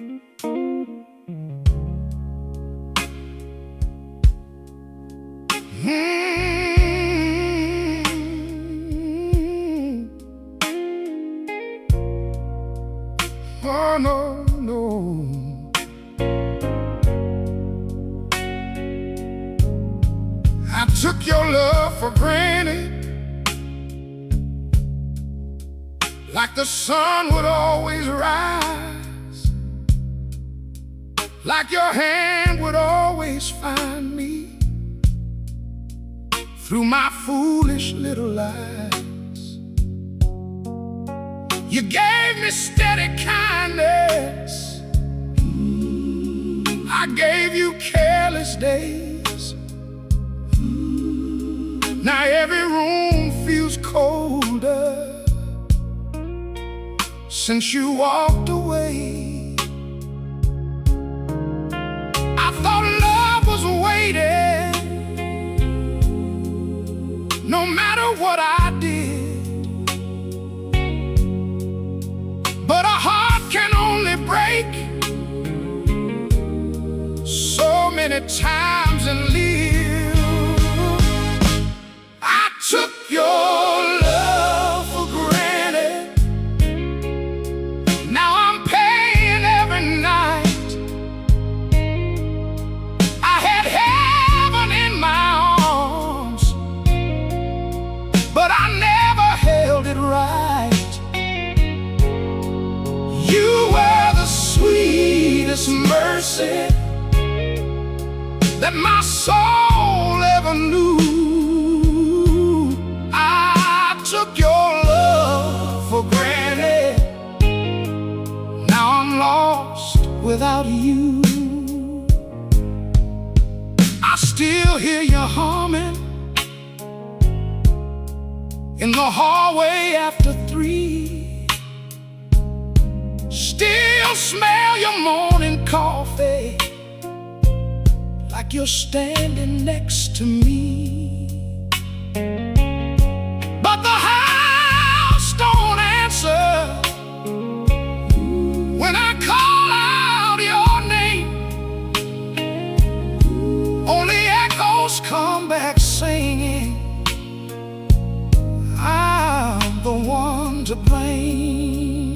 Oh, no, no. I took your love for granted, like the sun would always rise, like your hand would always find me through my foolish little lies. You gave me steady kindness, I gave you careless days. Now every room feels colder since you walked away. I thought love was waiting, no matter what I did. But a heart can only break so many times and live. I took your love for granted, now I'm paying every night. I had heaven in my arms, but I never held it right. You were the sweetest mercy that my soul ever knew. I took your love for granted, now I'm lost without you. I still hear you humming in the hallway after 3. Still smell your morning coffee like you're standing next to me. But the house don't answer when I call out your name. Only echoes come back singing, I'm the one to blame.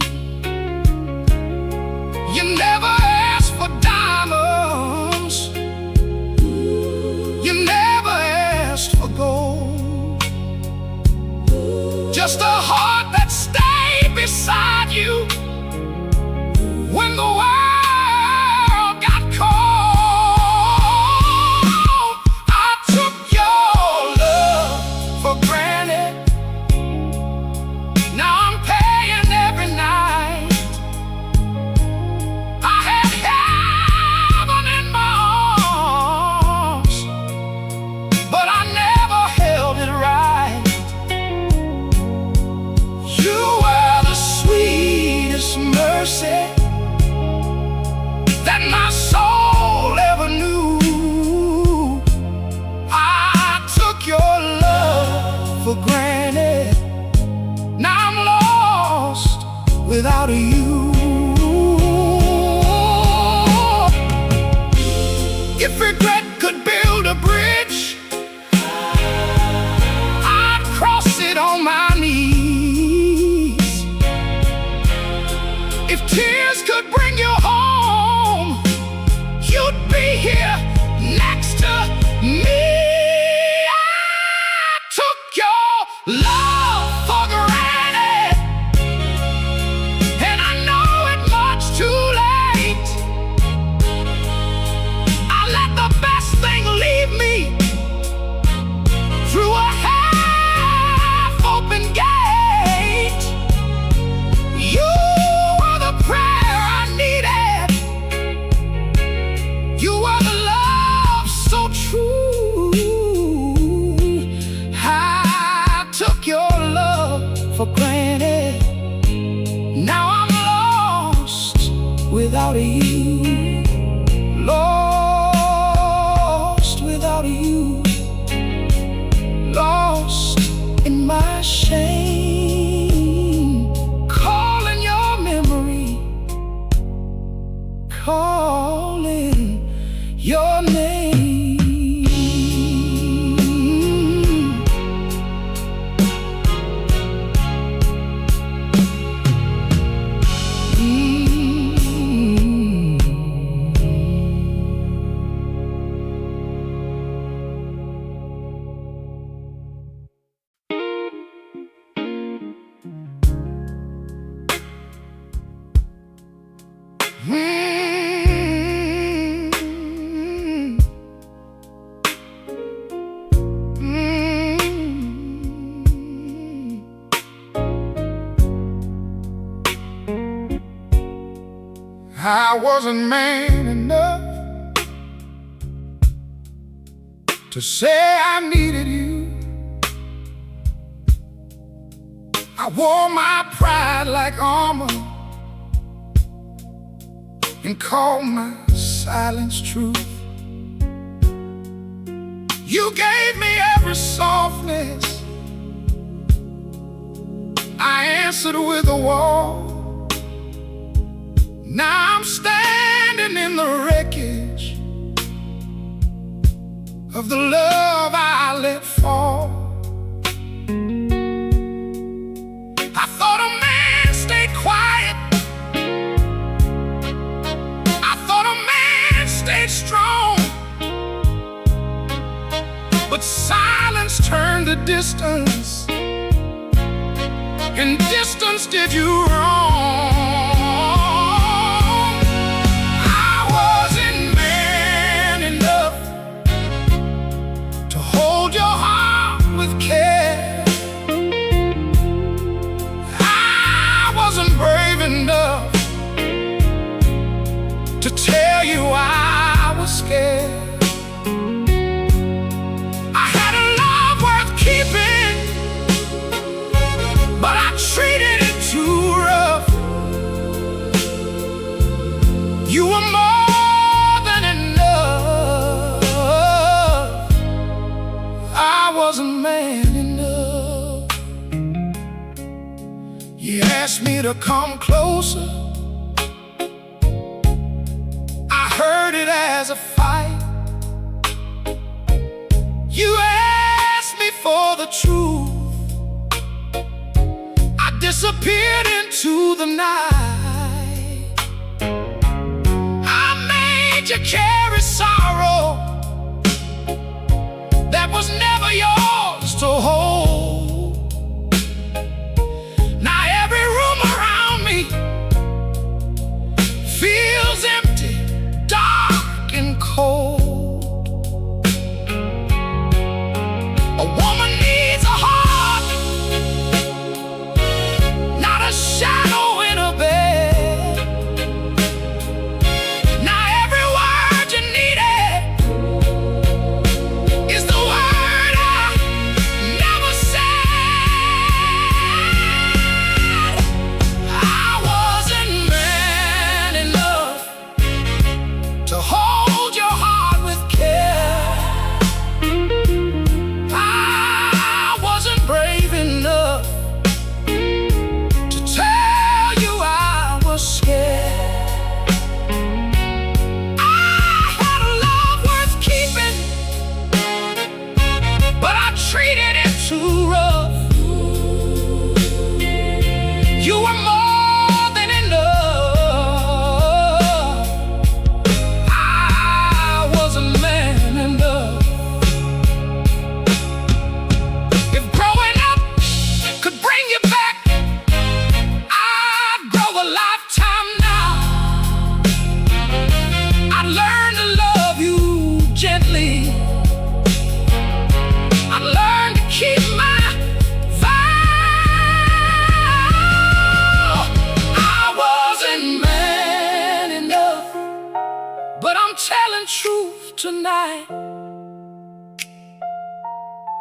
You never asked for diamonds, you never asked for gold, just a heart that stayed beside you when the world got cold. I took your love for granted, now I'm paying every night. Mercy that my soul ever knew. I took your love for granted, now I'm lost without you. If regret could build a bridge, I'd cross it on my knees. If tears could bring you home, you'd be here next to me. I took your love for granted, and I know it much too late. I let the best thing leave me through a half-open gate. You prayer I needed, you were the love so true. I took your love for granted, now I'm lost without you. Lost without you, lost in my shame, calling your memory calling your name. I wasn't man enough to say I needed you. I wore my pride like armor and called my silence truth. You gave me every softness. I answered with a wall. Now I'm standing in the wreckage of the love I let fall. I thought a man stayed quiet. I thought a man stayed strong. But silence turned to distance, and distance did you wrong. To tell you I was scared. I had a love worth keeping, but I treated it too rough. You were more than enough. I wasn't man enough. You asked me to come closer. Heard it as a fight. You asked me for the truth. I disappeared into the night. I made you carry sorrow that was never yours to hold. Now every room around me feels empty, dark and cold. A woman needs a heart, not a shadow in a bed. Now every word you needed is the word I never said. I wasn't man enough to hold your heart with care. I wasn't brave enough to tell you I was scared. I had a love worth keeping, but I treated it too rough. You were more than enough. I wasn't man enough. If growing up could bring you back, I'd grow a lifetime now. I learned to love you gently. I learned to keep my vow. I wasn't man enough, but I'm telling truth tonight.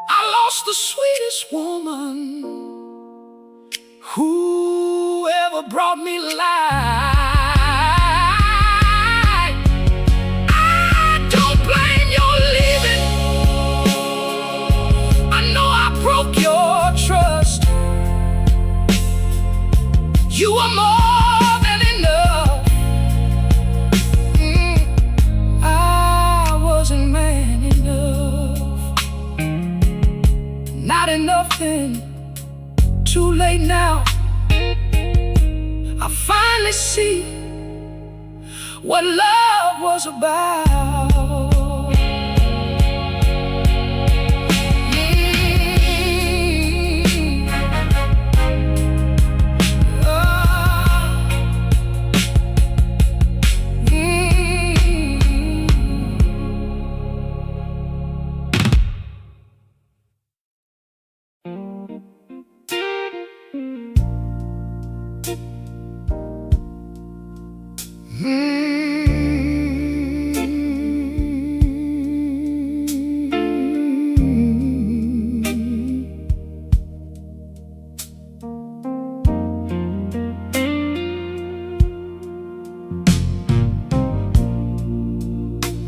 I lost the sweetest woman who ever brought me life. I don't blame your leaving. I know I broke your trust. You were more than enough. see what love was about.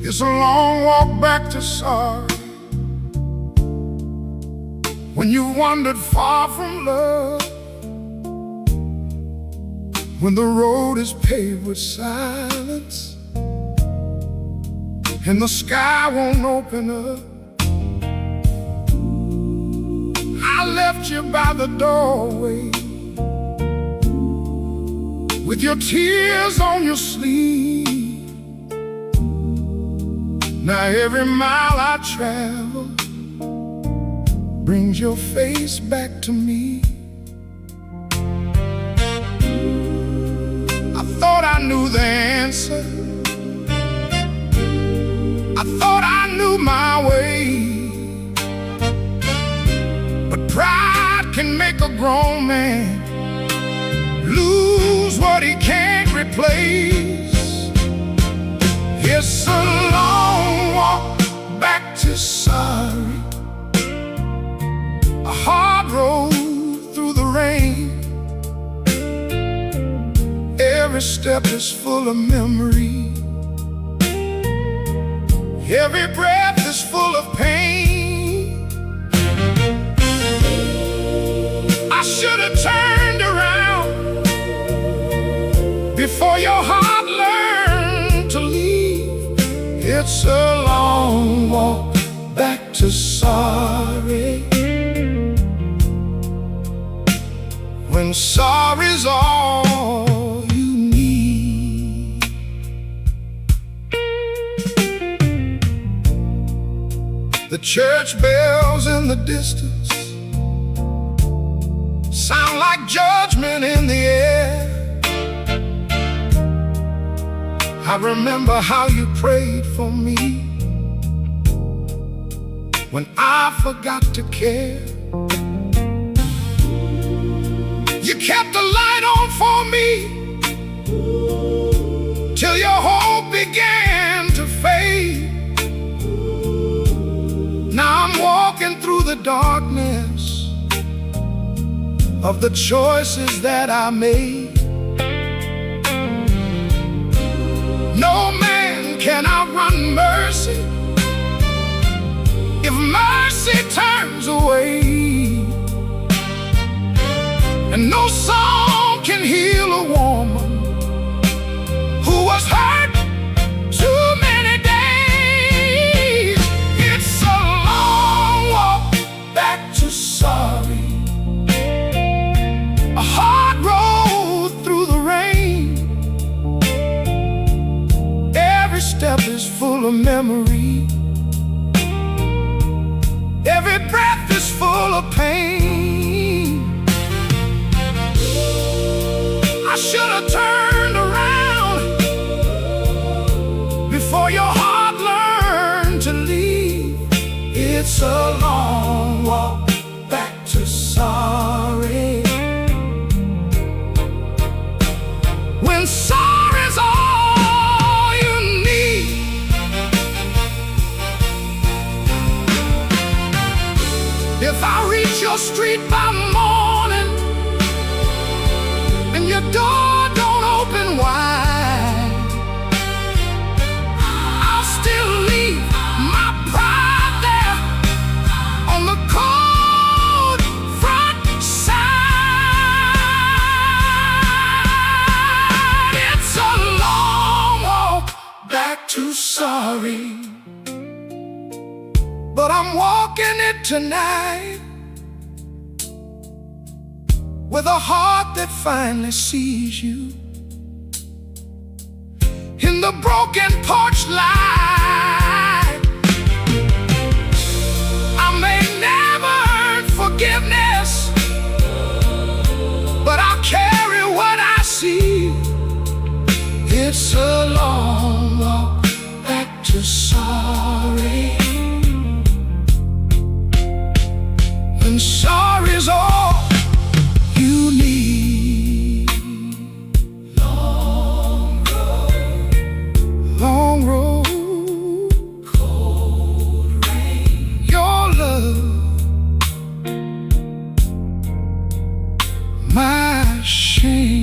It's a long walk back to sorry, when you wandered far from love, when the road is paved with silence and the sky won't open up. I left you by the doorway with your tears on your sleeve. Now every mile I travel brings your face back to me. I thought I knew the answer, I thought I knew my way, but pride can make a grown man lose what he can't replace. It's a long walk back to sorry, a hard road through the rain. Every step is full of memory, every breath is full of pain. I should have turned around before your heart learned to leave. It's a long walk back to sorry, when sorry's all you need. The church bells in the distance sound like judgment in the air. I remember how you prayed for me when I forgot to care. You kept the light on for me till your hope began to fade. Now I'm walking through the darkness of the choices that I made. No man can outrun mercy if mercy turns away, and no song can heal a woman who was hurt too many days. It's a long walk back to sorry, a hard road through the rain. Every step is full of memory, every breath is full of pain. I should have turned around before your heart learned to leave. It's a long walk back to sorry, when sorry's all you need. If I reach your street by morning and your door don't open wide, I'll still leave my pride there on the cold front side. It's a long walk back to sorry, but I'm walking it tonight with a heart that finally sees you. the broken porch light. I may never earn forgiveness, but I'll carry what I see. It's a long walk back to sorry, and sorry's all you need. Long road, cold rain, your love, my shame.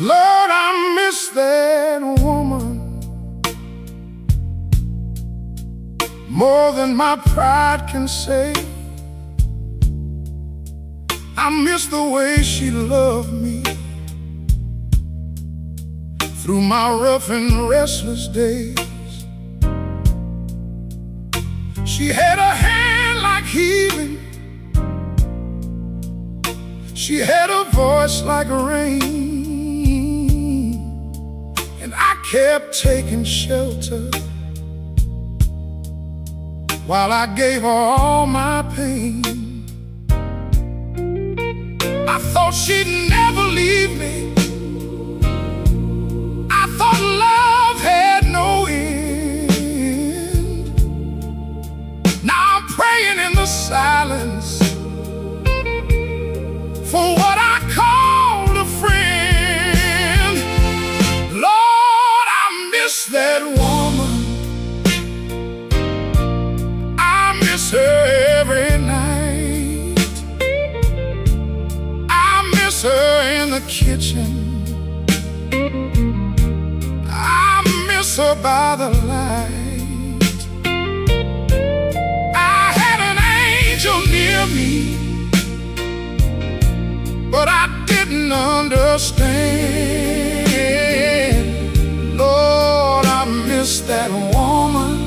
Lord, I miss that woman more than my pride can say. I miss the way she loved me through my rough and restless days. She had a hand like healing, she had a voice like rain, and I kept taking shelter while I gave her all my pain. I thought she'd never leave me, I thought love had no end. Now I'm praying in the silence for what I called a friend. Lord, I miss that woman, I miss her every night. I miss her in the kitchen, I miss her by the light. I had an angel near me, but I didn't understand. Lord, I miss that woman,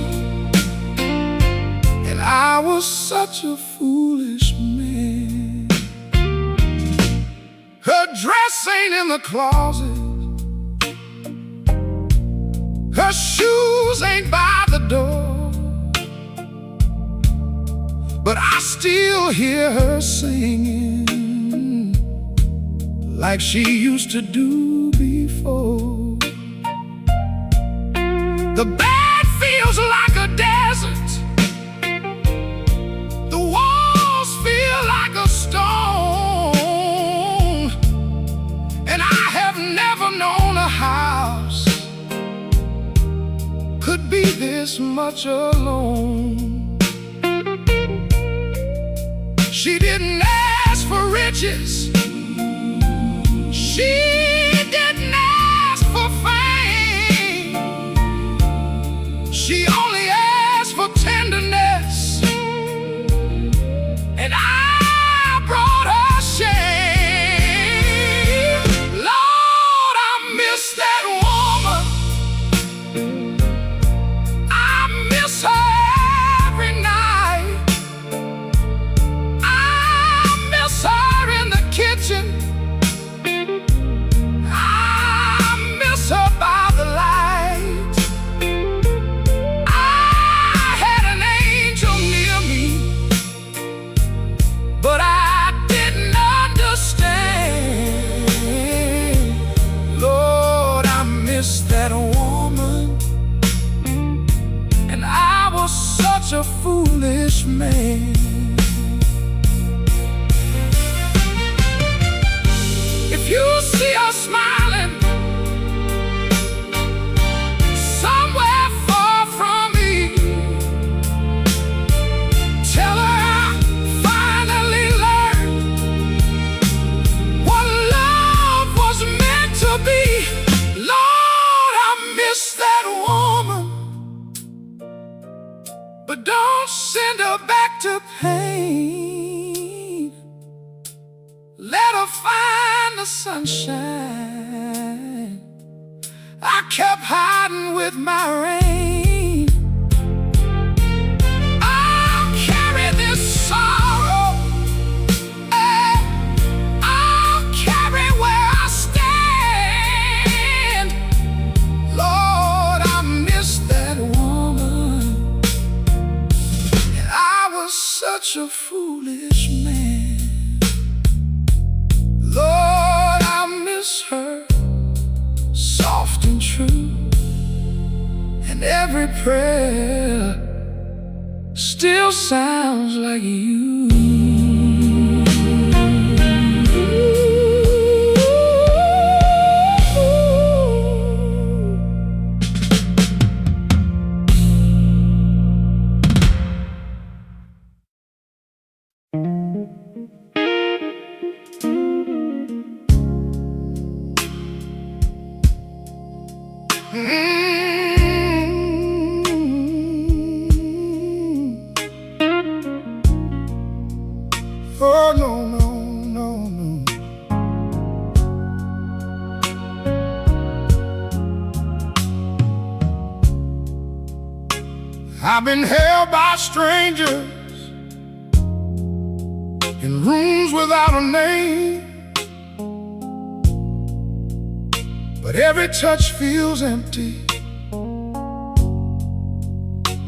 and I was such a foolish man. Her dress ain't in the closet, her shoes ain't by the door, but I still hear her singing like she used to do before. The bed feels like a desert, the walls feel like a stone, and I have never known a house could be this much alone. She didn't ask for riches, she didn't ask for fame, she only asked for tenderness, and I brought her shame. Lord, I miss that woman, I miss her every night. I miss her in the kitchen, but I didn't understand. Lord, I miss that woman, and I was such a foolish man. If you see her smiling somewhere far from me, tell her but don't send her back to pain. Let her find the sunshine. I kept hiding with my rain. I'll carry this sorrow. I'll carry where I stand. Lord, I miss that woman. And I was such a foolish man. Lord, I miss her, soft and true, and every prayer still sounds like you. Oh, no, no, no, no. I've been held by strangers in rooms without a name, but every touch feels empty,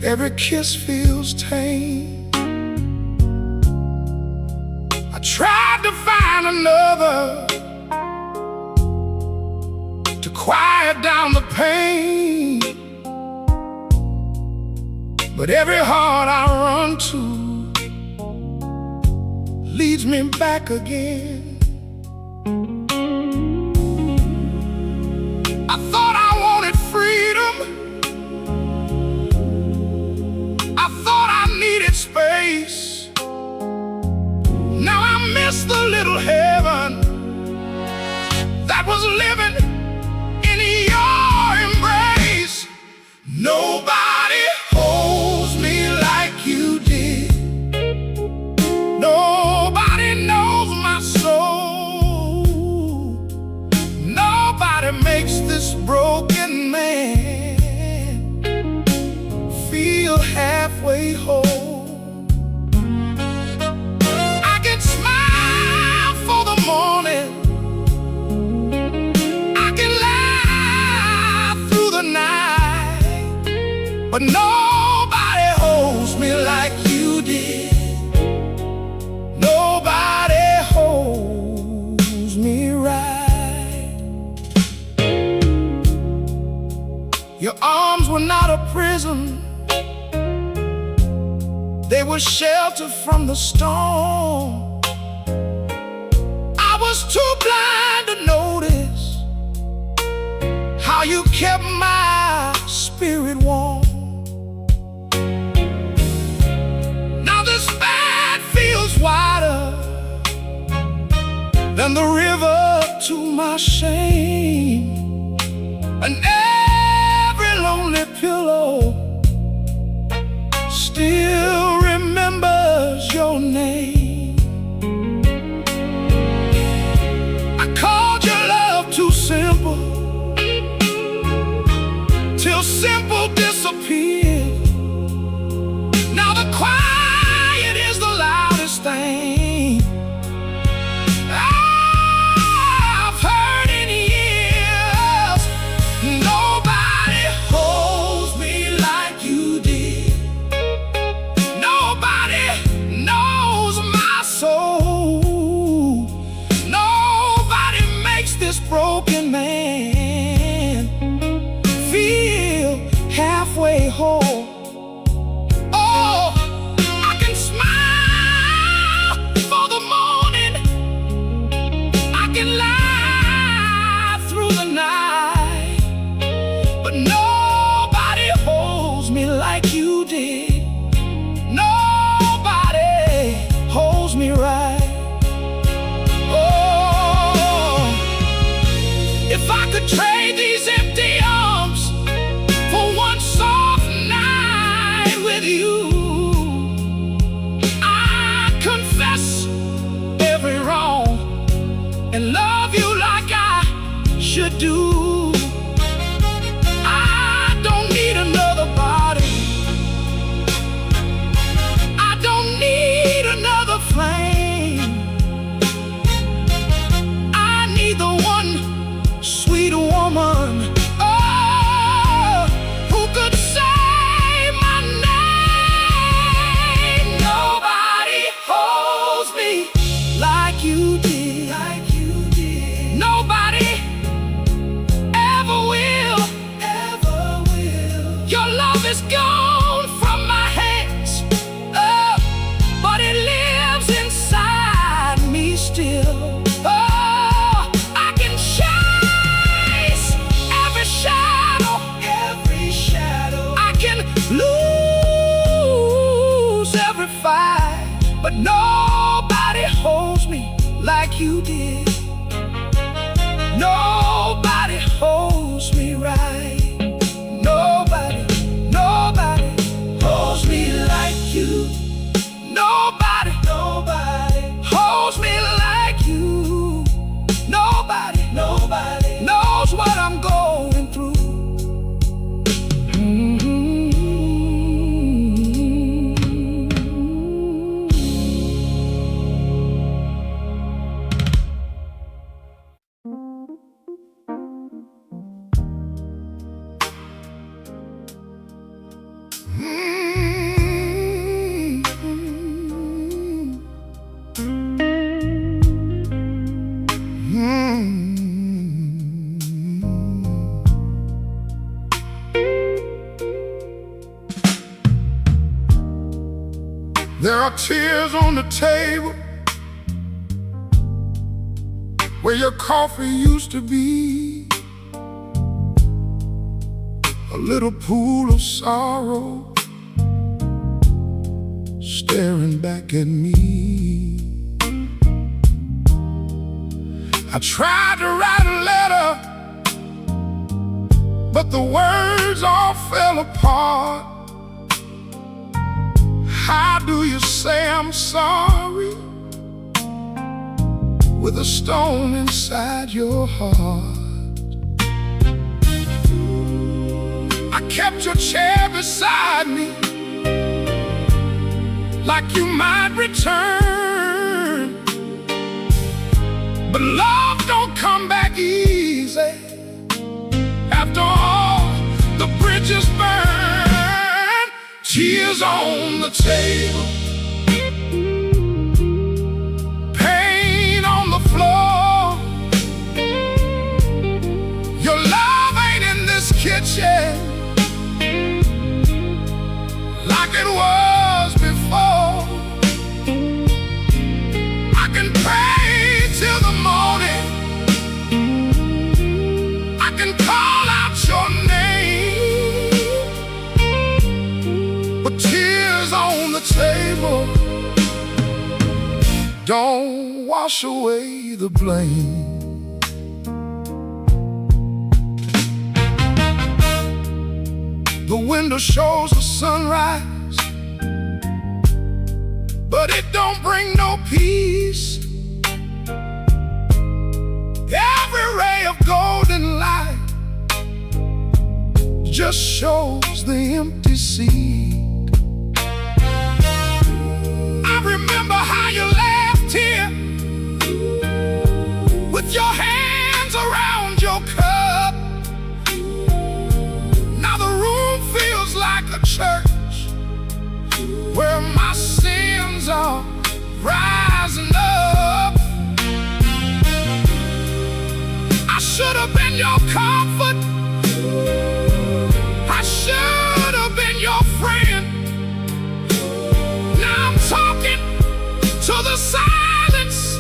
every kiss feels tame. I tried to find another to quiet down the pain, but every heart I run to leads me back again. I thought I wanted freedom. I thought I needed space. Now I miss the little heaven that was living in your embrace. Nobody holds me like you did. Nobody knows my soul. Nobody makes this broken man feel halfway whole. Morning, I can laugh through the night, but nobody holds me like you did. Nobody holds me right. Your arms were not a prison, they were shelter from the storm. I was too blind to notice how you kept my spirit warm. Now this bed feels wider than the river to my shame, and every lonely pillow still remembers your name. Too simple, till simple disappeared. Now the quiet is the loudest thing I've heard in years. No do. I don't need another body. I don't need another flame. I need the one sweet woman, oh, who could say my name. Nobody holds me like you did. Nobody ever will. Your love is gone from my hands, oh, but it lives inside me still. Oh, I can chase every shadow. I can lose every fight, but nobody holds me like you did. Nobody holds me right. Nobody holds me like you. Nobody holds me like you. Nobody knows what I'm going through. There are tears on the table where your coffee used to be. A little pool of sorrow staring back at me. I tried to write a letter, but the words all fell apart. How do you say I'm sorry with a stone inside your heart? I kept your chair beside me like you might return, but love don't come back easy. After all, the bridges burn. Tears on the table, pain on the floor. Your love ain't in this kitchen like it was before. I can pray till the morning, I can call out your name, but tears on the table don't wash away the blame. The window shows the sunrise, but it don't bring no peace. Every ray of golden light just shows the empty seat. I remember how you laughed here with your hands around your cup. Now the room feels like a church where my sins are rising up. I should have been your comfort, I should have been your friend. Now I'm talking to the silence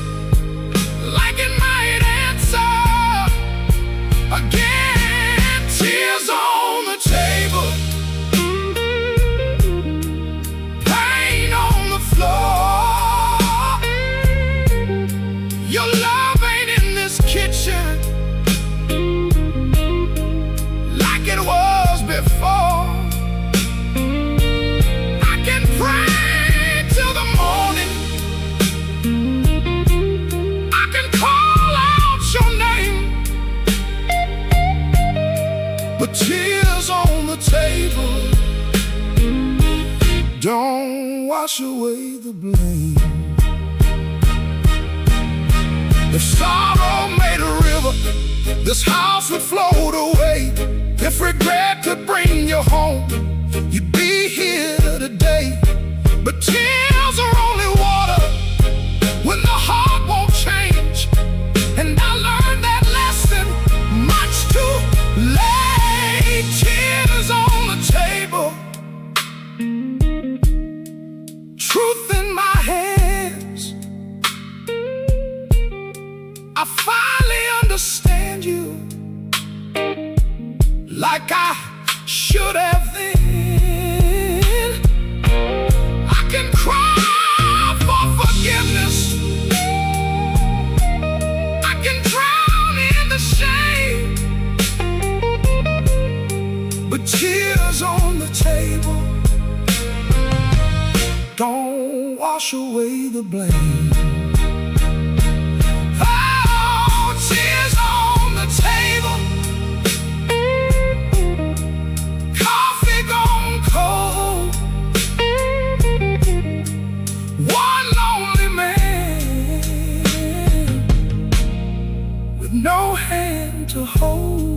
like it might answer again. Tears on the table, pain on the floor. Your love ain't in this kitchen wash away the blame. If sorrow made a river, this house would float away. If regret could bring you home, you'd be here today. But tears are only water when the heart won't change. And I learned that lesson much too late. Tears on the table, truth in my hands. I finally understand you like I should have then. I can cry for forgiveness, I can drown in the shame, but tears on the table don't wash away the blame. Oh, tears on the table, coffee gone cold, one lonely man with no hand to hold.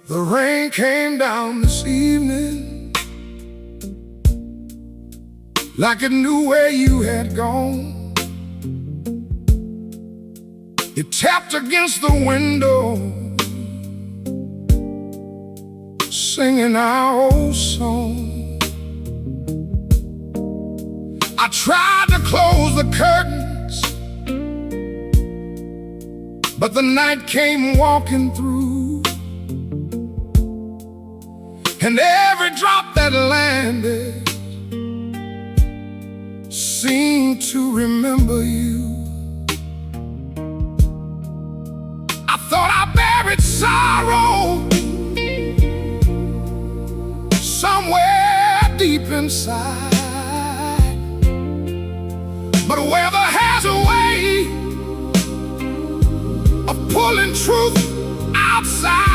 The rain came down this evening like it knew where you had gone. It tapped against the window, singing our old song. I tried to close the curtains, but the night came walking through. And every drop that landed seemed to remember you. I thought I buried sorrow somewhere deep inside, but weather has a way of pulling truth outside.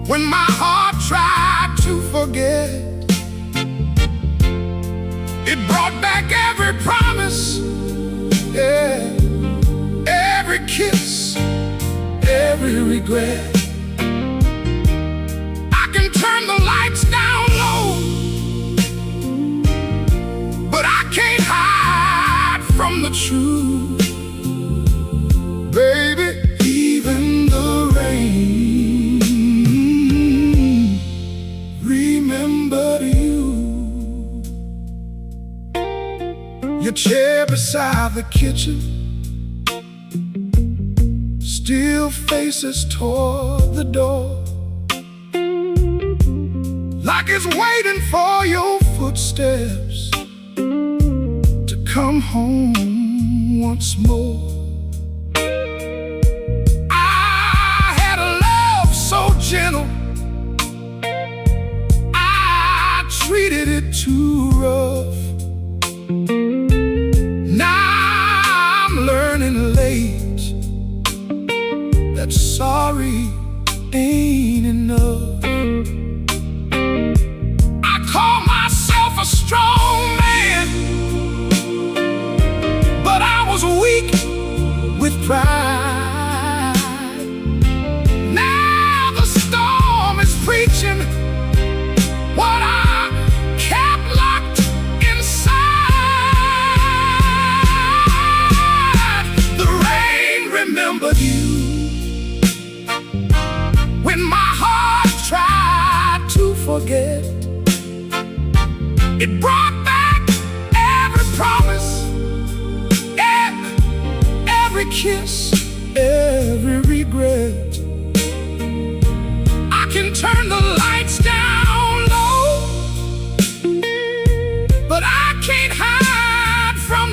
When my heart tried to forget, it brought back every promise, yeah, every kiss, every regret. I can turn the lights down low, but I can't hide from the truth. Baby, even the rain remember you. Your chair beside the kitchen still faces toward the door, like it's waiting for your footsteps to come home once more. I had a love so gentle, treated it too rough. Now I'm learning late that sorry ain't enough. I call myself a strong man, but I was weak with pride. Now the storm is preaching what I remembered you. When my heart tried to forget, it brought back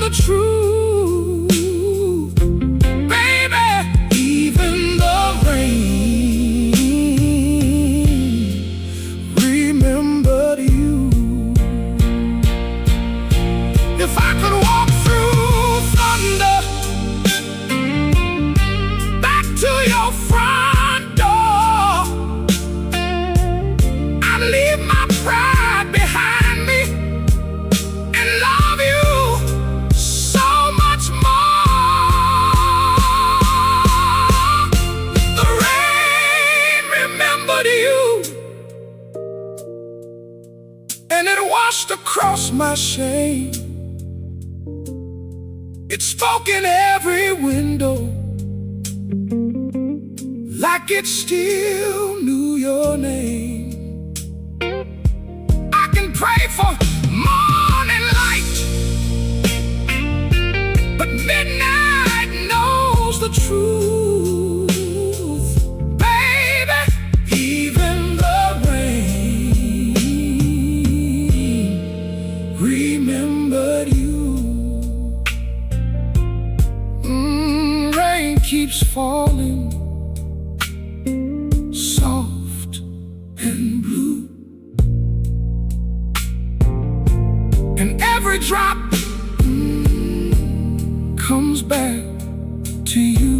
the truth, baby. Even the rain remembered you. If I could walk through thunder back to your front door, I'd leave my pride behind me and love you so much more. The rain remembered you, and it washed across my shame. It spoke in every window, like it still knew your name. I can pray for morning light, but midnight knows the truth, baby. Even the rain remembered you. Rain keeps falling, soft and blue, and every drop comes back to you.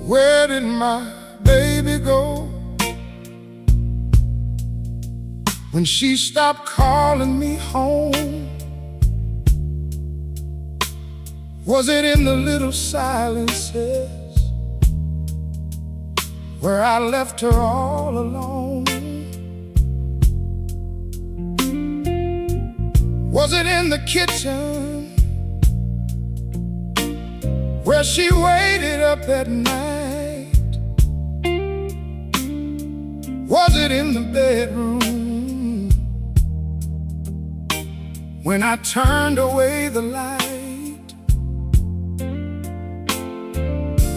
Where did my baby go when she stopped calling me home? Was it in the little silences where I left her all alone? Was it in the kitchen where she waited up at night? Was it in the bedroom when I turned away the light?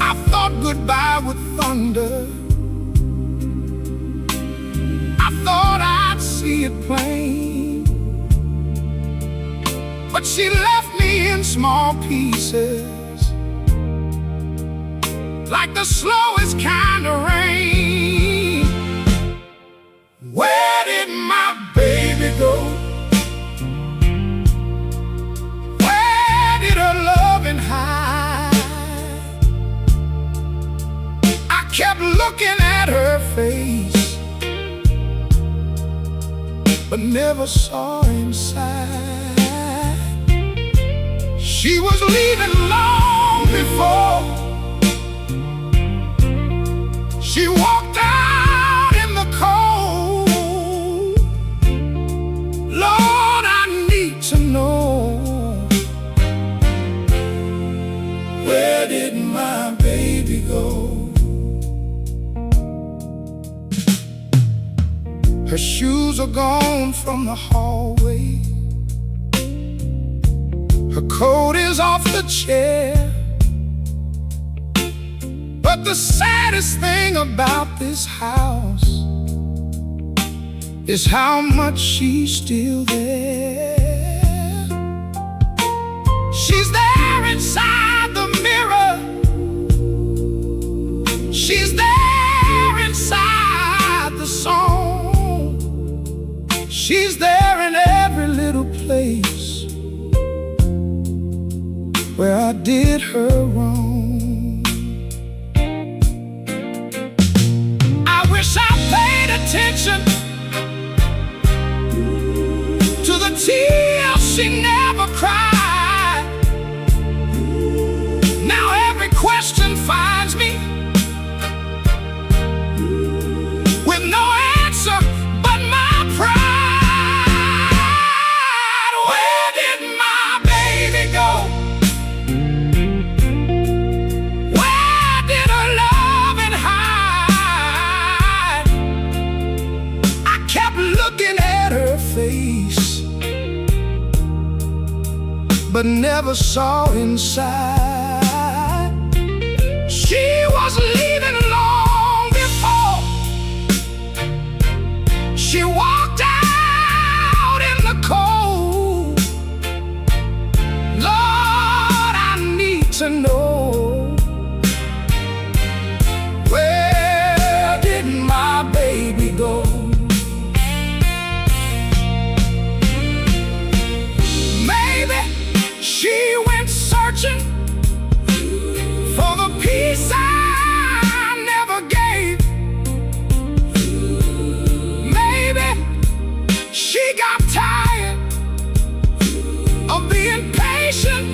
I thought goodbye with thunder, I thought I'd see it plain, but she left me in small pieces, like the slowest kind of rain. Where did my baby go? Where did her loving hide? I kept looking at her face, but never saw inside. She was leaving long before she walked out in the cold. Lord, I need to know, where did my baby go? Her shoes are gone from the hallway, her coat is off the chair. But the saddest thing about this house is how much she's still there. She's there inside the mirror, she's there inside the song, she's there in every little place where I did her wrong. Attention to the tears she never cried. Now every question finds me with no answer but my pride. Where did my baby but never saw inside. She was leaving long before she walked out in the cold. Lord, I need to know, where did my baby go? Maybe she went searching for the peace I never gave. Maybe she got tired of being patient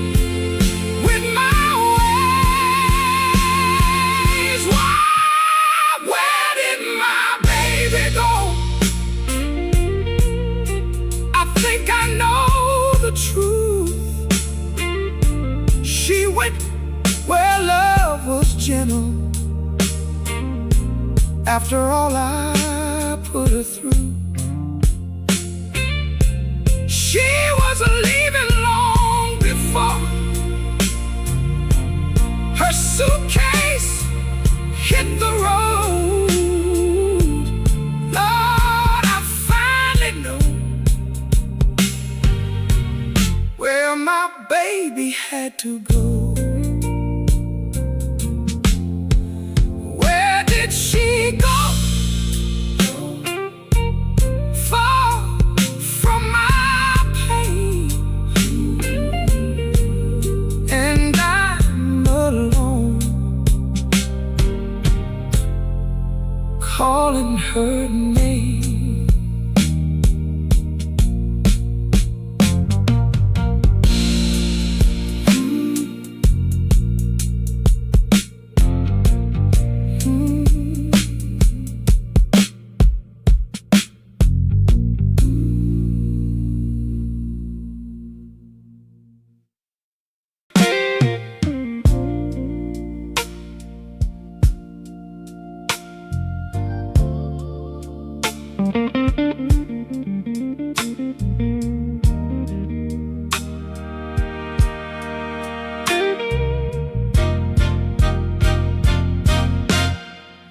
with my ways. Why? Where did my baby go? I think I know the truth. She went where love was gentle. After all I put her through, she was leaving long before her suitcase hit the road. Lord, I finally know where my baby had to go. Where did she go? Far from my pain, and I'm alone, calling her name.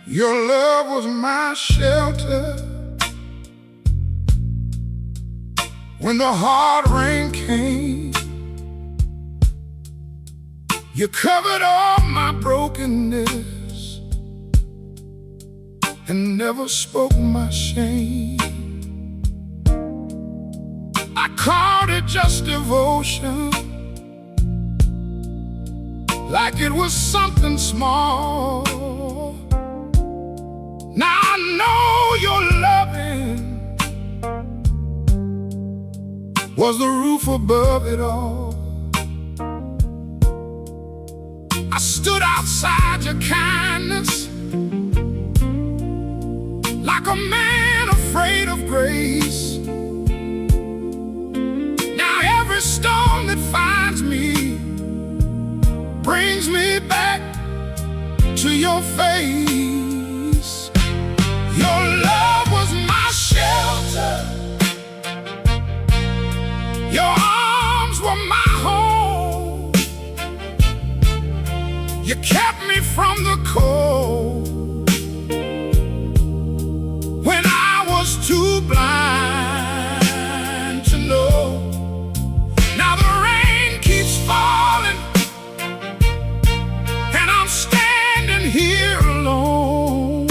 Your love was my shelter when the hard rain came. You covered all my brokenness and never spoke my shame. I called it just devotion, like it was something small. Now I know your loving was the roof above it all. I stood outside your kindness like a man afraid of grace. Now every storm that finds me brings me back to your face. Your love was my shelter, your arms were my home. You kept me from the cold when I was too blind to know. Now the rain keeps falling and I'm standing here alone.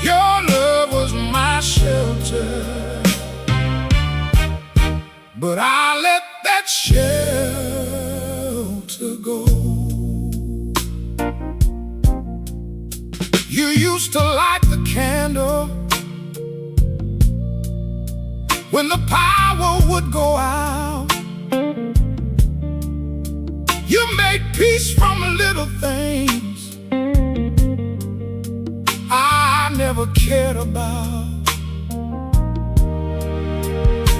Your love was my shelter, but I let that shelter go. You used to light the candle when the power would go out. You made peace from little things I never cared about.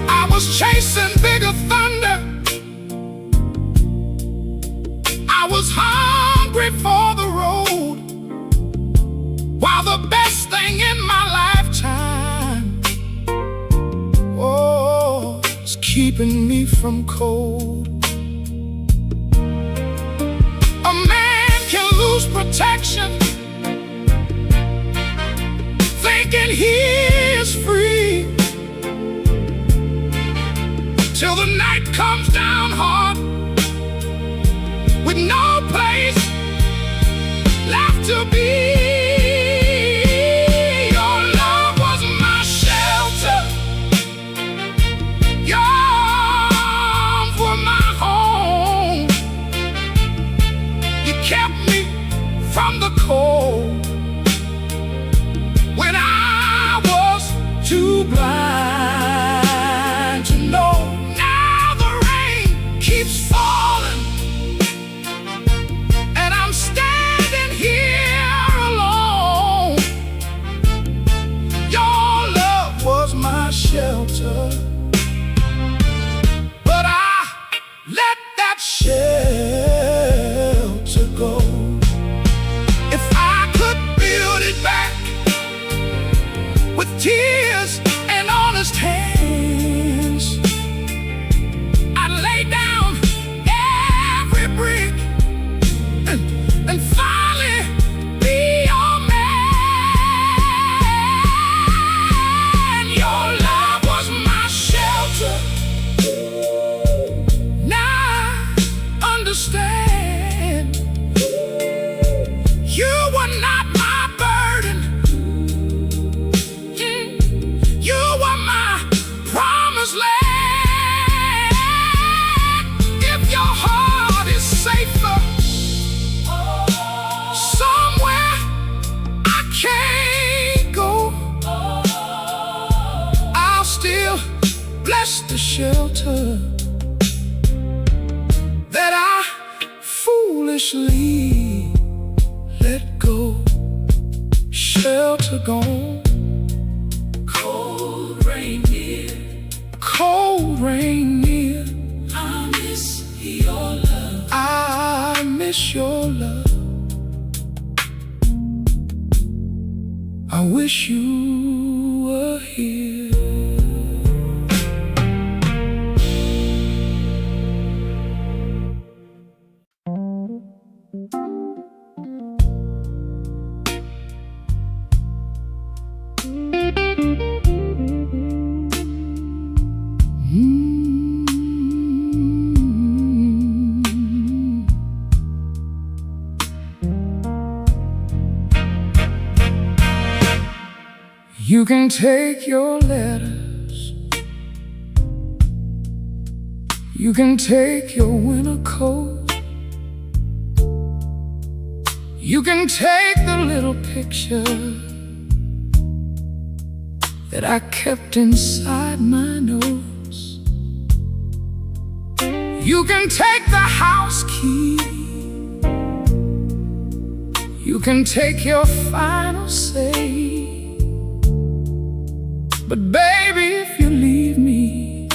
I was chasing bigger thunder, I was hungry for the road, while the best thing in my lifetime, oh, is keep keeping me from cold. A man can lose protection, thinking he is free, till the night comes down hard, with no place left to be. Your love was my shelter, your arms were my home. You kept me from the cold when I was too blind to know. Now the rain keeps falling, and I'm standing here alone. Your love was my shelter, but I let that shelter go. If I could build it back with tears and honest hands, I'd lay down every brick and finally be your man. Your love was my shelter. Now I understand. You were not my burden. You were my promised land. If your heart is safer somewhere I can't go, I'll still bless the shelter that I foolishly let go. Shelter gone, cold rain near, cold rain near. I miss your love, I miss your love. I wish you were here. You can take your letters, you can take your winter coat, you can take the little picture that I kept inside my nose. You can take the house key, you can take your final say. But baby, if you leave me,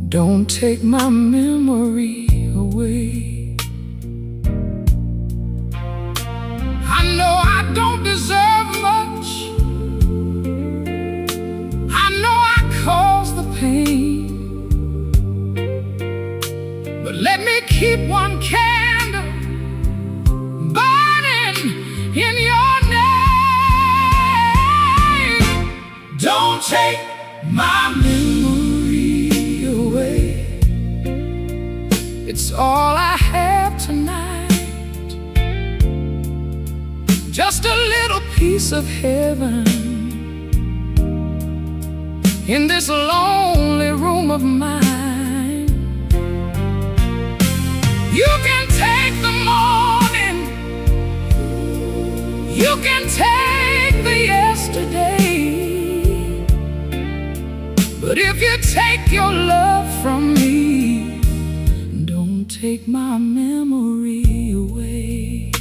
don't take my memory away. I know I don't deserve much, I know I caused the pain, but let me keep one candle burning in your name. Don't take my memory away. It's all I have tonight, just a little piece of heaven in this lonely room of mine. You can take the morning, you can take the yesterday, but if you take your love from me, don't take my memory away.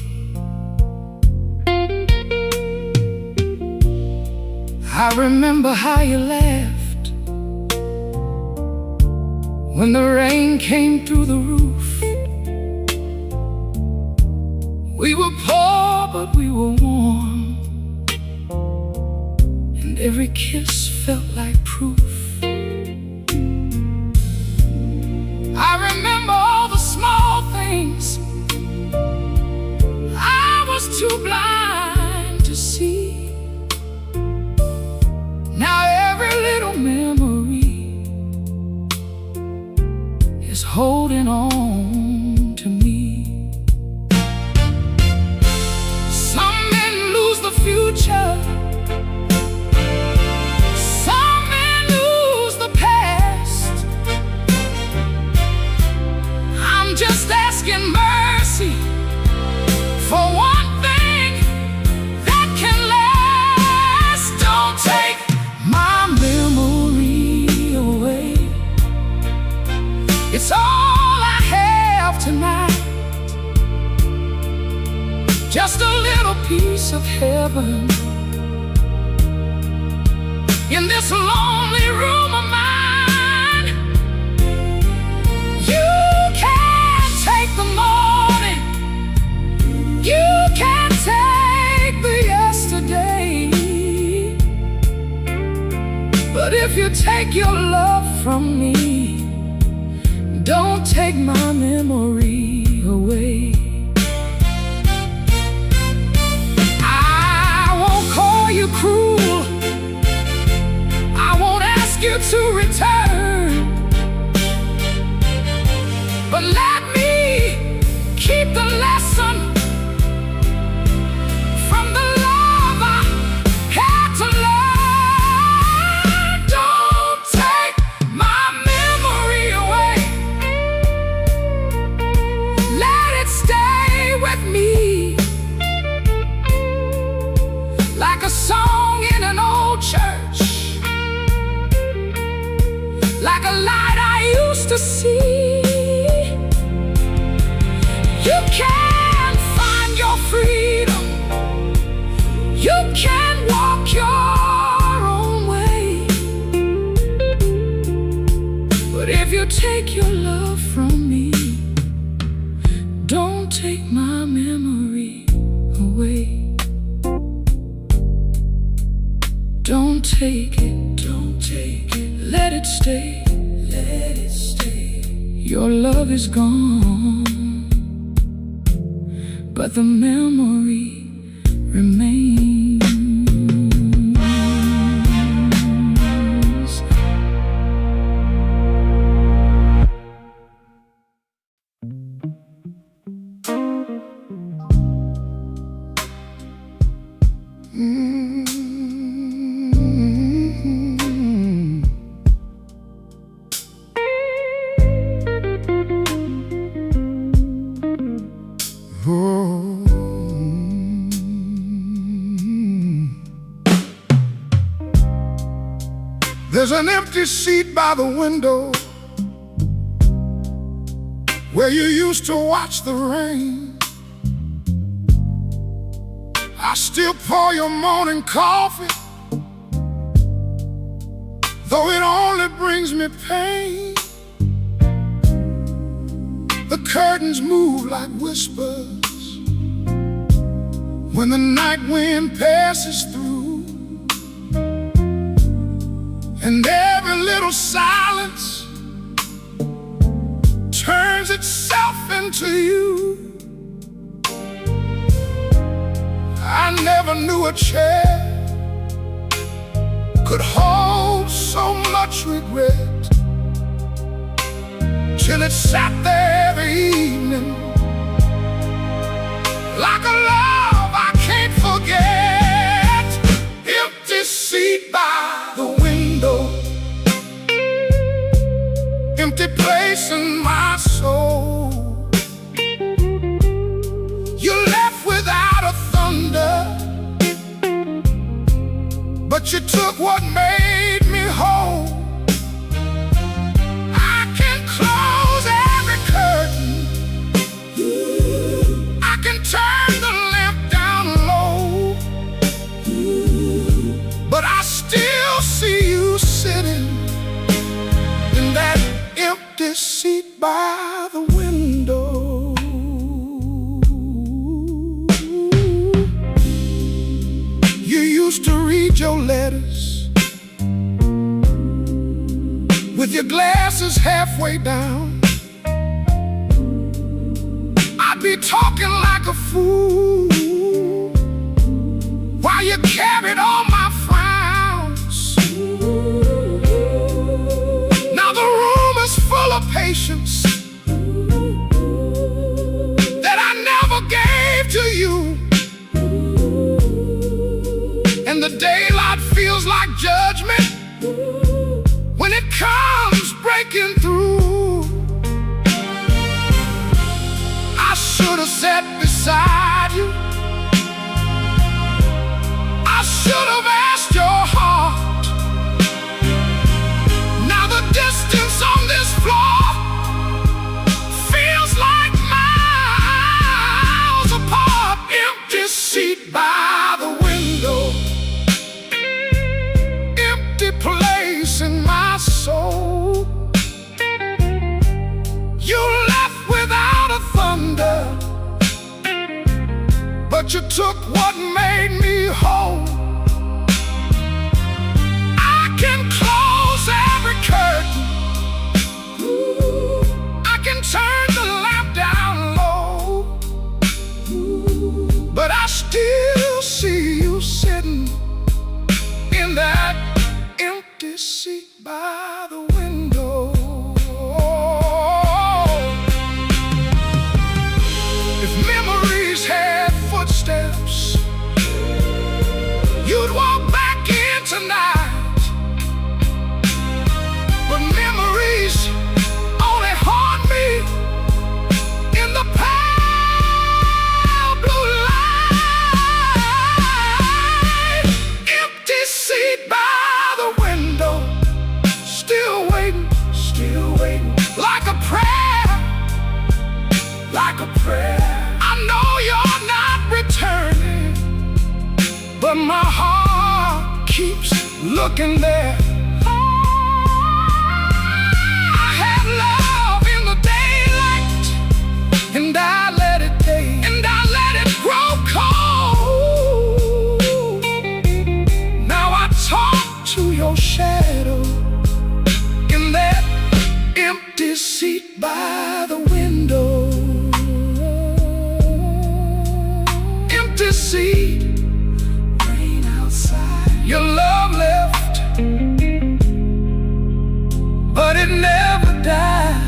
I remember how you laughed when the rain came through the roof. We were poor, but we were warm, and every kiss felt like proof. is holding on to me. Some men lose the future, some men lose the past. I'm just asking mercy for one thing that can last. Don't take my memory away. It's all I have tonight, just a little piece of heaven in this lonely room of mine. You can't take the morning, you can't take the yesterday, but if you take your love from me, don't take my memory away. I won't call you cruel, I won't ask you to return, but let me keep the lesson from the love I had to learn. Don't take my memory away, let it stay with me, like a song in an old church, like a light I used to see. You can find your freedom, you can walk your own way, but if you take your love from me, don't take my memory away. Don't take it, don't take it, let it stay, let it stay. Your love is gone, but the memory remains. There's an empty seat by the window where you used to watch the rain. I still pour your morning coffee, though it only brings me pain. The curtains move like whispers when the night wind passes through, and every little silence turns itself into you. I never knew a chair could hold so much regret, till it sat there every evening like a love I can't forget. Empty seat by the window, empty place in my soul. You left without a thunder, but you took what made me whole. I can close every curtain, I can turn the lamp down low, but I still see you sitting in that empty seat by the window. You used to read your letters with your glasses halfway down. I'd be talking like a fool while you carried all my frowns. Now the room is full of patience, but you took what made me whole. I can close every curtain, I can turn the lamp down low, but I still see you sitting in that empty seat by the window. If memories had footsteps, you'd walk back in tonight, but memories only haunt me in the pale blue light. Empty seat by the window, still waiting, like a prayer, like a prayer. I know you're not returning, but my heart keeps looking there. I had love in the daylight, and I let it grow cold. Now I talk to your shadow in that empty seat by the window. Empty seat, rain outside. Your love left, but it never died.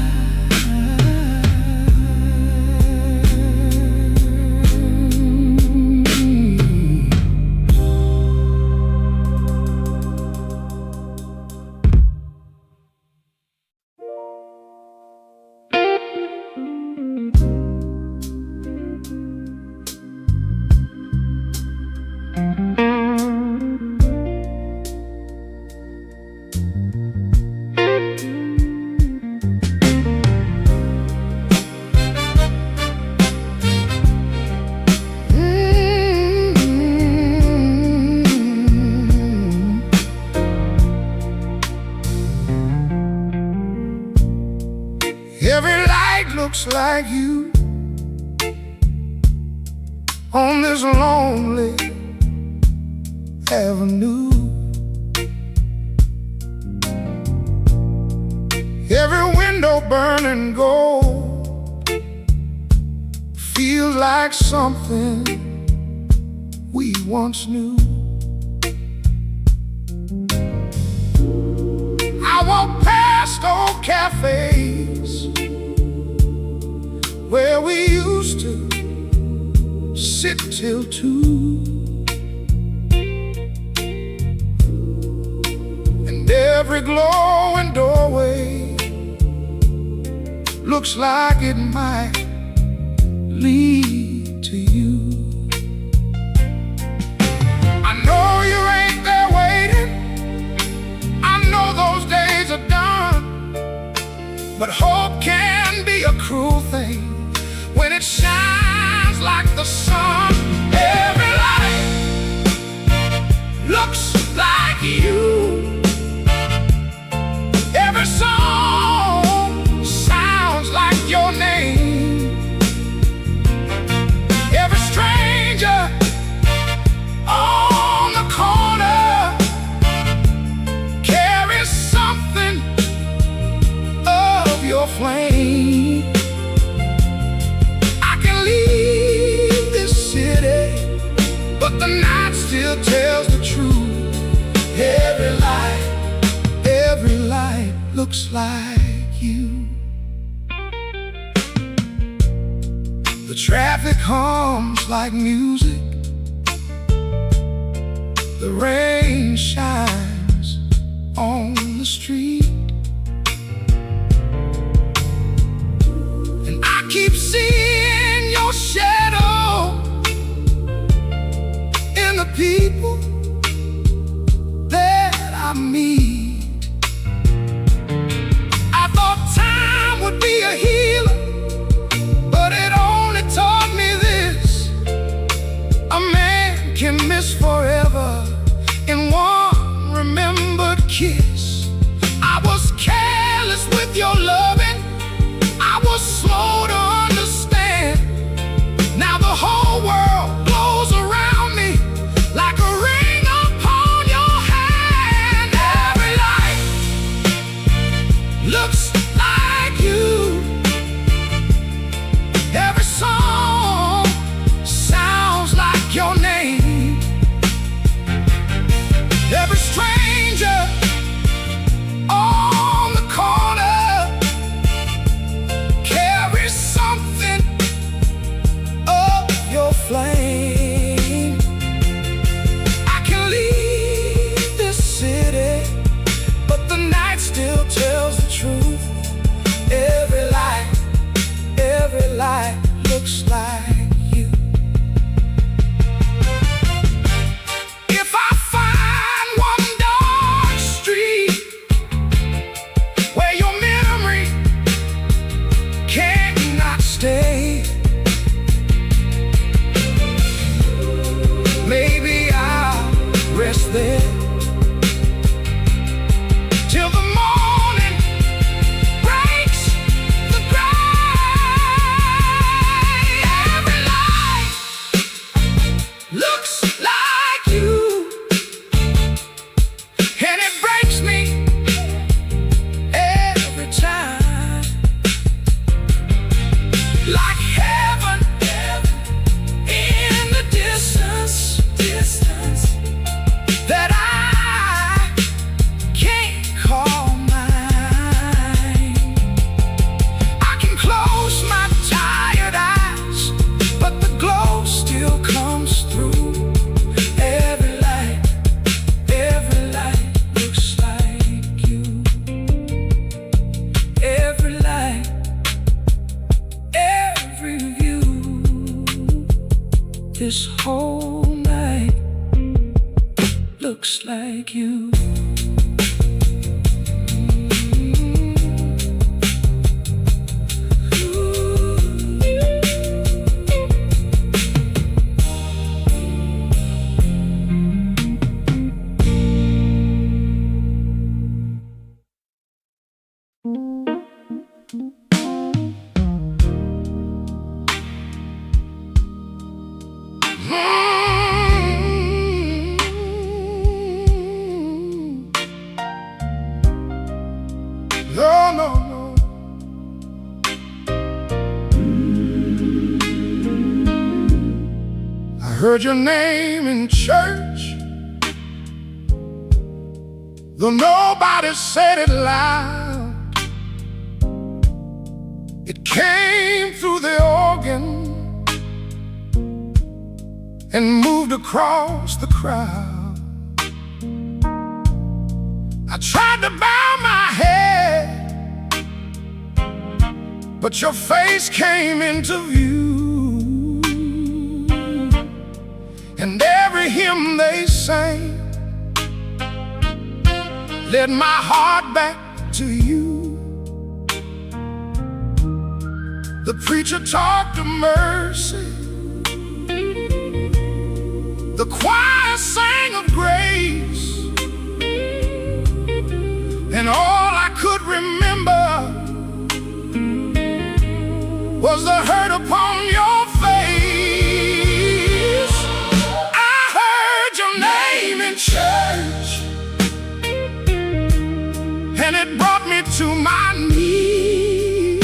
Every light looks like you on this lonely avenue. Every window burning gold feels like something we once knew. I walk past old cafes where we used to sit till 2, and every glowing doorway looks like it might lead to you. I know you ain't there waiting, I know those days are done, but hope can be a cruel thing when it shines like the sun. Every light looks like you, every song sounds like your name, every stranger on the corner carries something of your flame. I can leave this city, but the night still tells the truth. Every light looks like you. The traffic hums like music, the rain shines on the street, and I keep seeing your shadow in the people that I meet. I thought time would be a healer, but it only taught me this: a man can miss forever in one remembered kiss. I looks like you. Every song sounds like your name. Every stranger on the corner carries something of your flame. I can leave this city, but the night still tells the truth. Every light looks like you. If I find one dark street where your memory cannot stay, maybe I'll rest there till the morning breaks the gray. Every light looks like you, and it breaks me every time. Like heaven in the distance that I can't call mine. I can close my tired eyes, but the glow still comes through. Every light looks like you. Every light, every view, this whole night looks like you. No. I heard your name in church, though nobody said it loud. It came through the organ and moved across the crowd. I tried to bow my head, but your face came into view, and every hymn they sang led my heart back to you. The preacher talked of mercy, the choir sang of grace, and all I could remember was the hurt upon your face. I heard your name in church, and it brought me to my knees.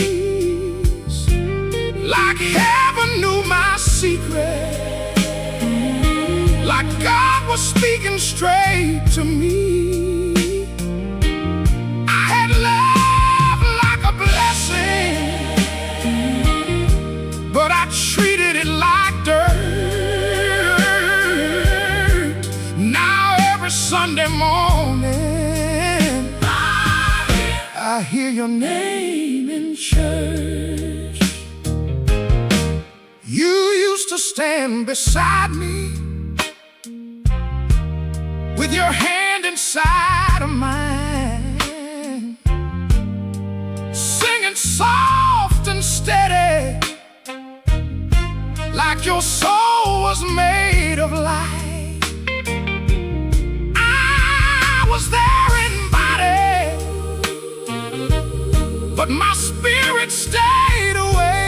Like heaven knew my secret, like God was speaking straight to me. I had love like a blessing, but I treated it like dirt. Now every Sunday morning I hear your name in church. You used to stand beside me with your hand inside of mine, singing soft and steady, like your soul was made of light. I was there in body, but my spirit stayed away.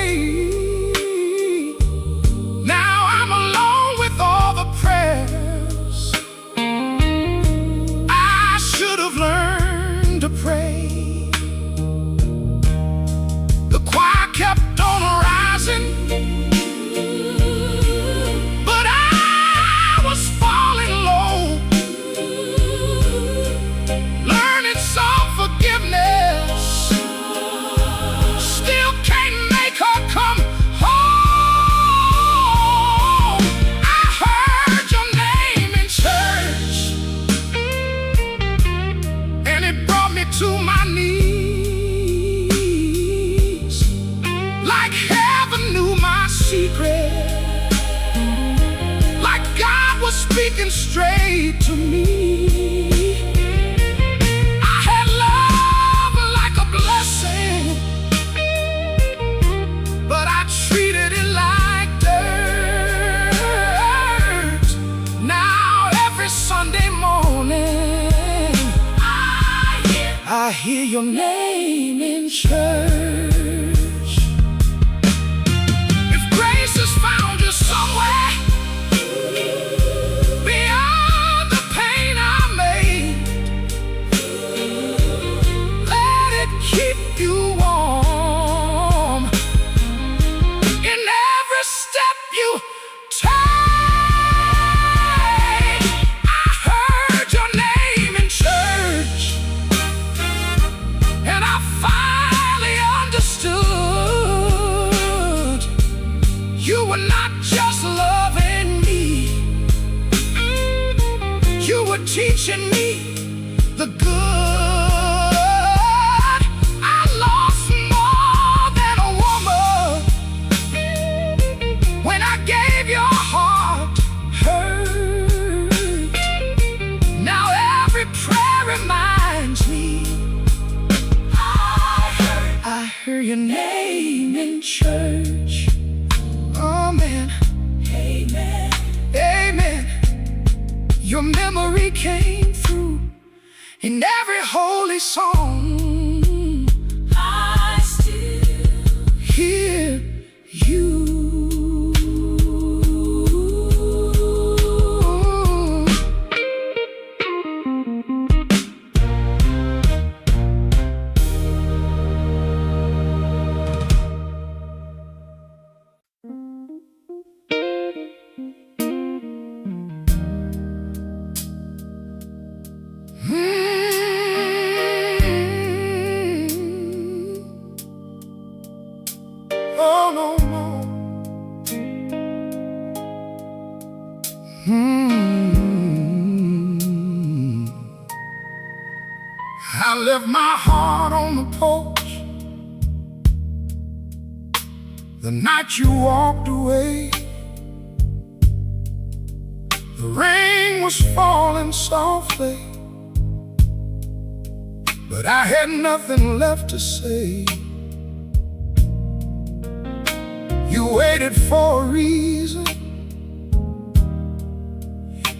Now I'm alone with all the prayers I should have learned to pray. secret, like God was speaking straight to me. I had love like a blessing, but I treated it like dirt. Now every Sunday morning I hear your name in church. If grace has found you somewhere beyond the pain I made, let it keep you warm in every step you take. I heard your name in church, and I finally understood. You were not just loving me, you were teaching me the good. I lost more than a woman when I gave your heart hurt. Now every prayer reminds me I heard your name in church. Amen. Amen. Amen. Your memory came through in every holy song. I still hear you. Oh, no, no. I left my heart on the porch the night you walked away. The rain was falling softly, but I had nothing left to say. You waited for a reason.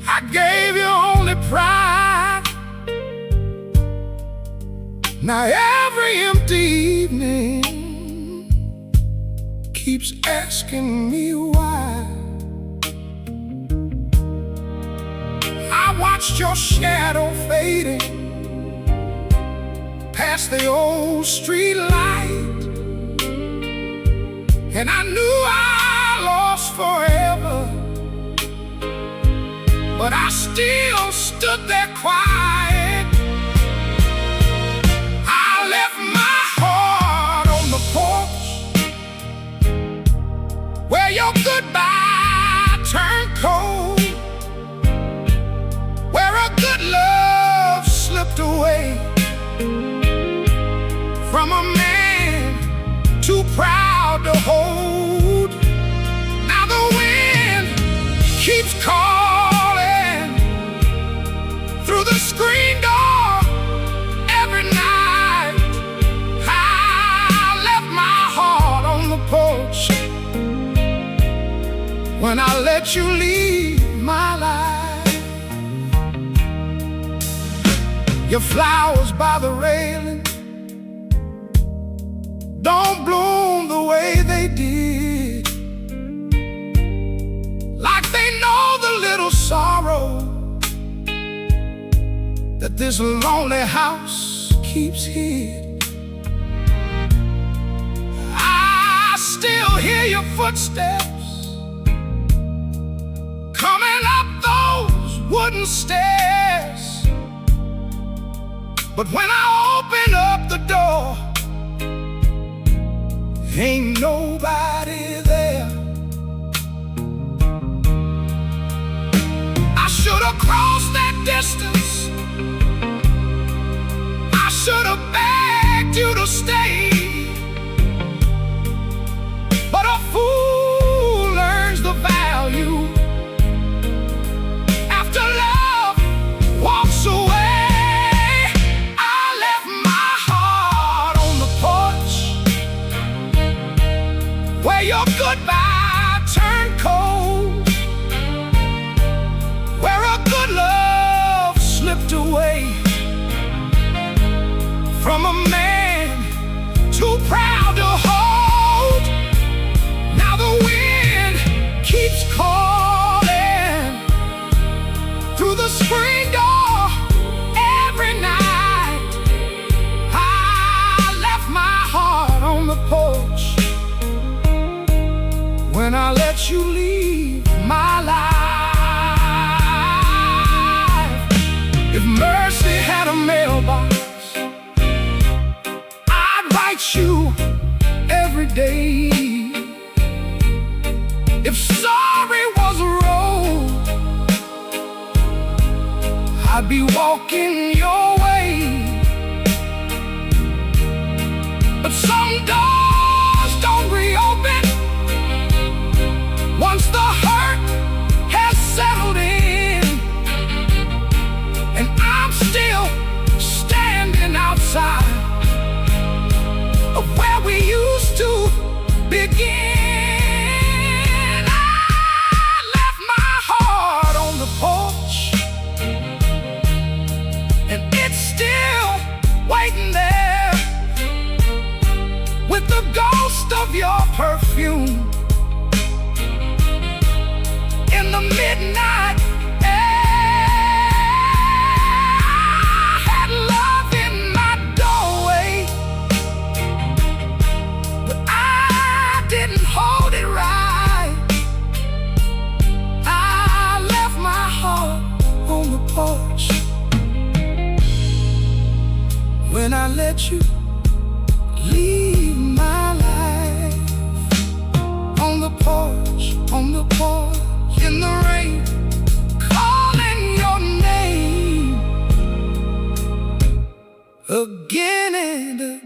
I gave you only pride. Now every empty evening keeps asking me why. I watched your shadow fading past the old street light, and I knew I lost forever, but I still stood there quiet. I left my heart on the porch where your goodbye turned cold, where a good love slipped away from a man too proud to hold. Now the wind keeps calling through the screen door every night. I left my heart on the porch when I let you leave my life. Your flowers by the railing don't bloom the way they did, like they know the little sorrow that this lonely house keeps hid. I still hear your footsteps coming up those wooden stairs, but when I open up the door, ain't nobody there. I should have crossed that distance. I should have begged you to stay, but a fool your goodbye turned cold, where a good love slipped away from a man too proud to hold. Now the wind keeps calling through the spring door every night. I left my heart on the porch when I let you leave my life. If mercy had a mailbox, I'd write you every day. If sorry was a road, I'd be walking your way. But some doors don't reopen once the hurt has settled in, and I'm still standing outside of where we used to begin. I left my heart on the porch, and it's still waiting there with the ghost of your perfume in the midnight air. I had love in my doorway, but I didn't hold it right. I left my heart on the porch when I let you leave my life. On the porch, in the rain, calling your name again and again.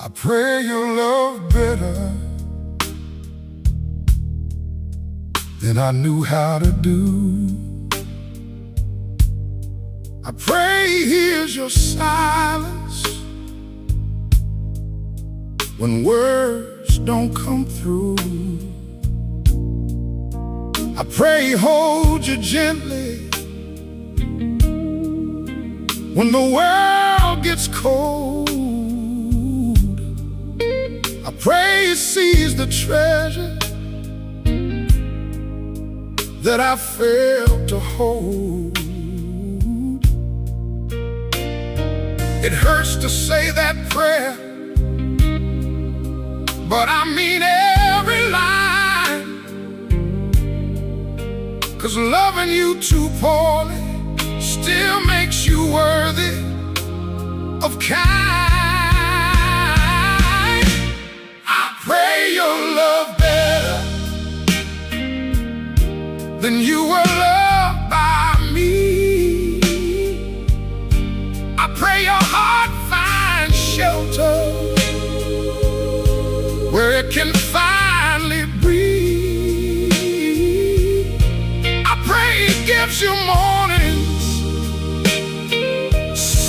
I pray your love better than I knew how to do. I pray he hears your silence when words don't come through. I pray he holds you gently when the world gets cold. I pray he sees the treasure that I failed to hold. It hurts to say that prayer, but I mean every line. 'Cause loving you too poorly still makes you worthy of kind. I pray you're loved better than you were loved by me. I pray your heart finds shelter where it can finally breathe. I pray it gives you mornings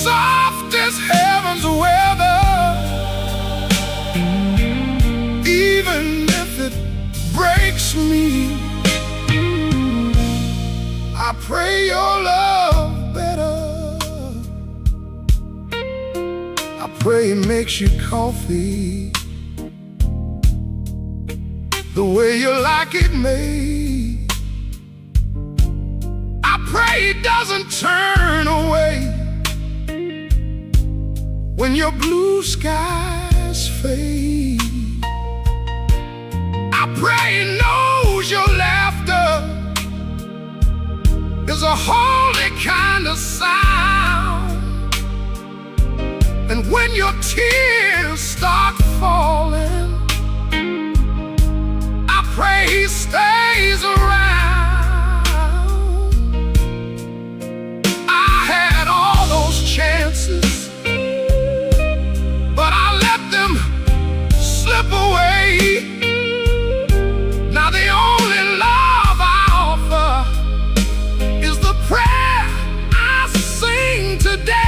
soft as heaven's weather, even if it breaks me. I pray your love better. I pray it makes you coffee the way you like it made. I pray it doesn't turn away when your blue skies fade. I pray it knows your laughter is a holy kind a sound. And when your tears start falling, I pray he stays around. I had all those chances, but I let them slip away. Now the only love I offer is the prayer I sing today.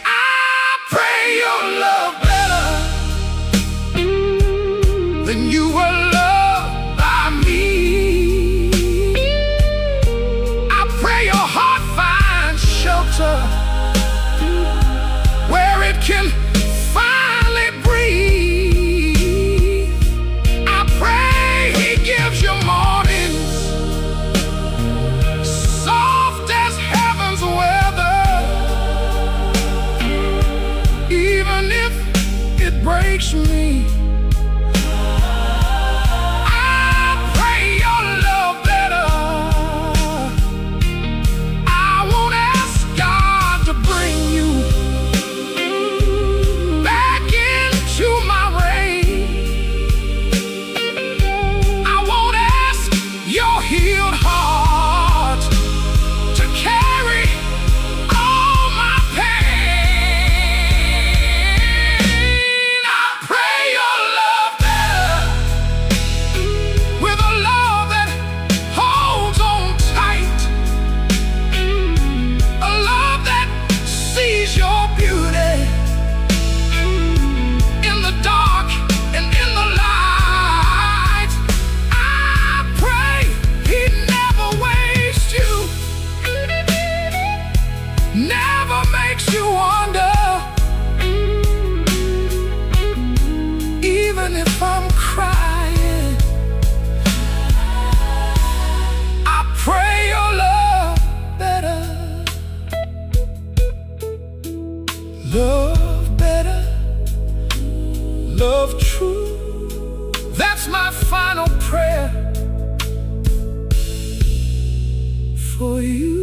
I pray you're loved better than you were loved by me. I pray your heart finds shelter where it can finally breathe. I pray he gives you mornings soft as heaven's weather, even if it breaks me. I pray your love better. I won't ask God to bring you back into my reign. I won't ask your healed heart to carry all my pain. I pray your love better, with a love that holds on tight, a love that sees your beauty in the dark and in the light. I pray he never wastes you, never makes you wonder, even if I'm crying. I pray your love better, love better, love true. That's my final prayer for you.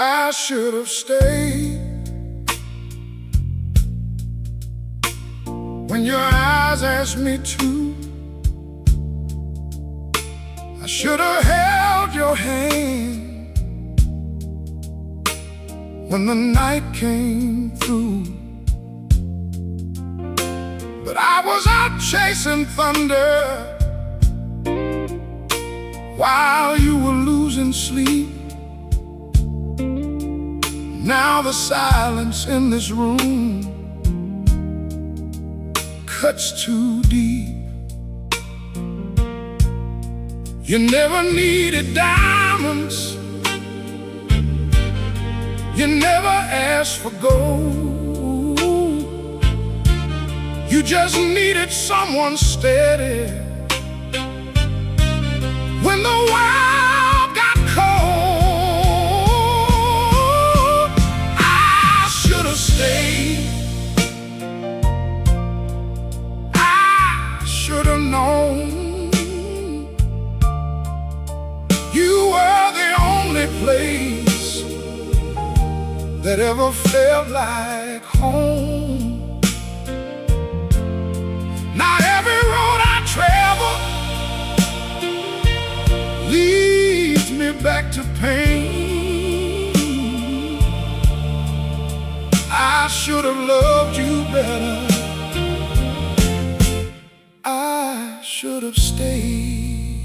I should have stayed when your eyes asked me to. I should have held your hand when the night came through. But I was out chasing thunder while you were losing sleep. Now the silence in this room cuts too deep. You never needed diamonds, you never asked for gold. You just needed someone steady when the world got cold. I should have stayed, I should have known. You were the only place that ever felt like home. Now every road I travel leads me back to pain. I should have loved you better, I should have stayed.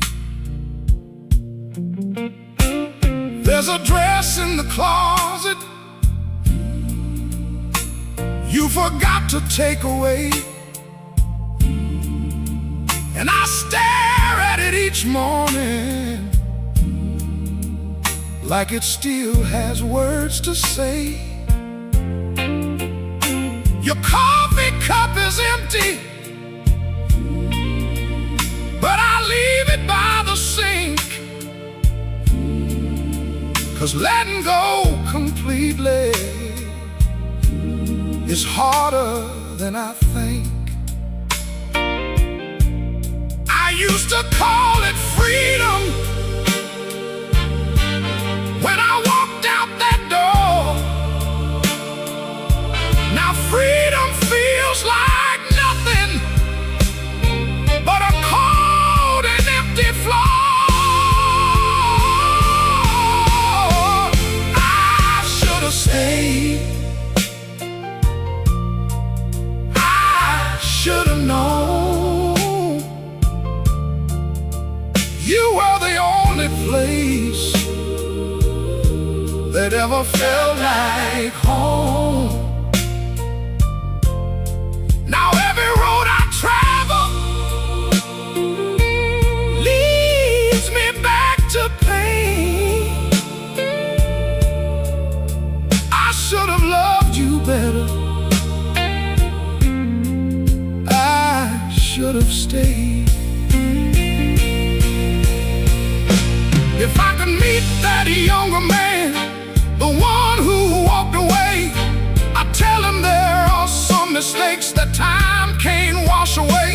There's a dress in the closet you forgot to take away. and I stare at it each morning like it still has words to say. Your coffee cup is empty, but I leave it by the sink, 'cause letting go completely is harder than I think. I used to call it freedom when I walked out that door. Now freedom feels like nothing but a cold and empty floor. I should have stayed. I should have known you were the only place that ever felt like home. Now every road I travel leads me back to pain. I should have loved you better. I should have stayed. If I could meet that younger man, the one who walked away, I'd tell him there are some mistakes that time can't wash away.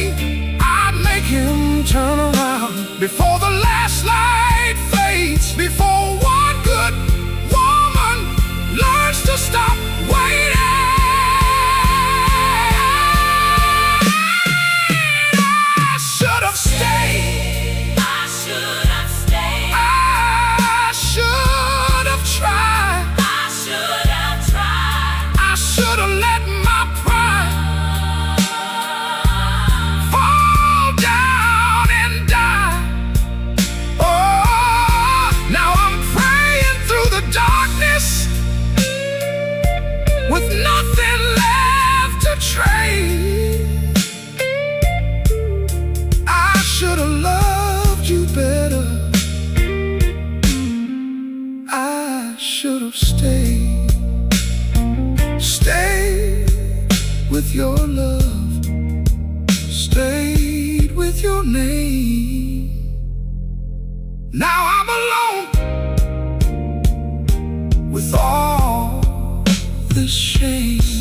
I'd make him turn around before the last light fades, before one good woman learns to stop waiting. I should have stayed. I should have stayed. I should have tried. I should have tried. I should have let my pride fall down and die. Oh, now I'm praying through the darkness with nothing left to trade. I should have loved you better. I should have stayed. Stayed with your love, stayed with your name. Now I'm alone with all this shame.